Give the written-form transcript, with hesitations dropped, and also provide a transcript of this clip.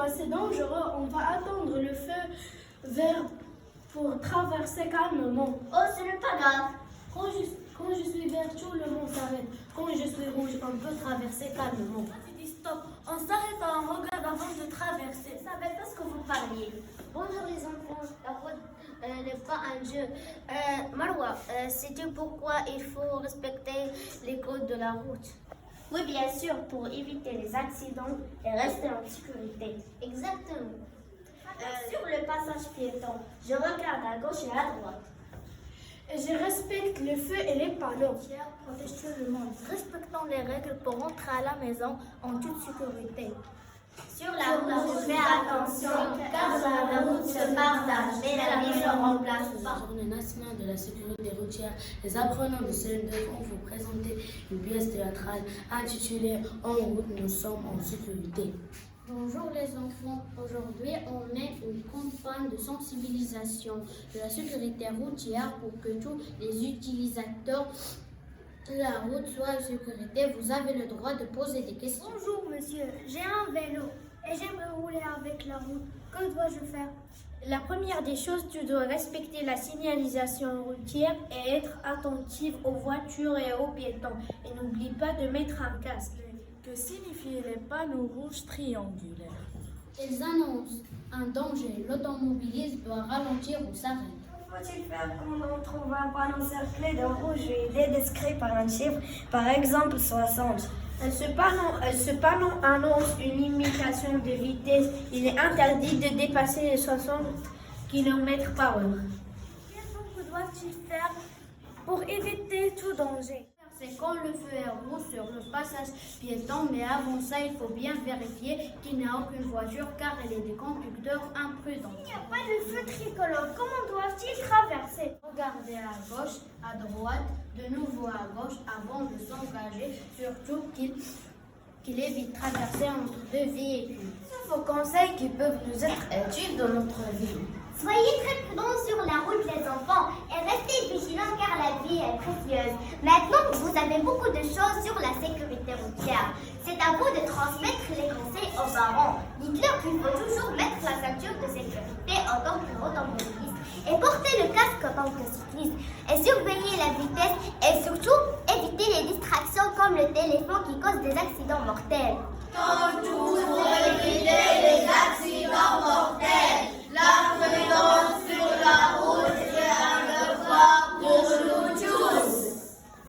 assez dangereux, on va attendre le feu vert pour traverser calmement. Oh, ce n'est pas grave. Quand je suis vert, tout le monde s'arrête. Quand je suis rouge, on peut traverser calmement. Tu dis stop. On s'arrête et on regarde avant de traverser. Je ne savais pas ce que vous parliez. Bonjour les enfants. La route n'est pas un jeu. Marwa, sais-tu pourquoi il faut respecter les codes de la route? Oui, bien sûr, pour éviter les accidents et rester en sécurité. Exactement. Sur le passage piéton, je regarde à gauche et à droite. Je respecte le feu et les panneaux. Protège tout le monde. Respectons les règles pour rentrer à la maison en toute sécurité. Sur la route, fais attention, car la route se partage, mais la vie ne remplace Pour pas. la journée nationale de la sécurité routière, les apprenants de CM2 vont vous présenter une pièce théâtrale intitulée En route, nous sommes en sécurité. Bonjour les enfants, aujourd'hui on est une campagne de sensibilisation de la sécurité routière pour que tous les utilisateurs de la route soient en sécurité. Vous avez le droit de poser des questions. Bonjour monsieur, j'ai un vélo et j'aimerais rouler avec la route. Que dois-je faire? La première des choses, tu dois respecter la signalisation routière et être attentive aux voitures et aux piétons. Et n'oublie pas de mettre un casque. Que signifient les panneaux rouges triangulaires? Ils annoncent un danger. L'automobiliste doit ralentir ou s'arrêter. Faut-il faire quand on trouve un panneau cerclé de rouge et il est décrit par un chiffre, par exemple 60? Ce panneau annonce une limitation de vitesse. Il est interdit de dépasser les 60 km par heure. Que doit-il faire pour éviter tout danger? C'est quand le feu est rouge sur le passage piéton, mais avant ça, il faut bien vérifier qu'il n'y a aucune voiture car il y a des conducteurs imprudents. Il n'y a pas de feu tricolore, comment doivent-ils traverser? Regardez à gauche, à droite, de nouveau à gauche avant de s'engager, surtout qu'il évite de traverser entre deux véhicules. Vos conseils qui peuvent nous être utiles dans notre vie. Soyez très prudents sur la route les enfants et restez vigilants car la vie est précieuse. Maintenant, vous avez beaucoup de choses sur la sécurité routière. C'est à vous de transmettre les conseils aux parents. Dites-leur qu'il faut toujours mettre la ceinture de sécurité en tant qu'automobiliste et porter le casque en tant que cycliste et surveiller la vitesse et surtout éviter les distractions comme le téléphone qui cause des accidents mortels.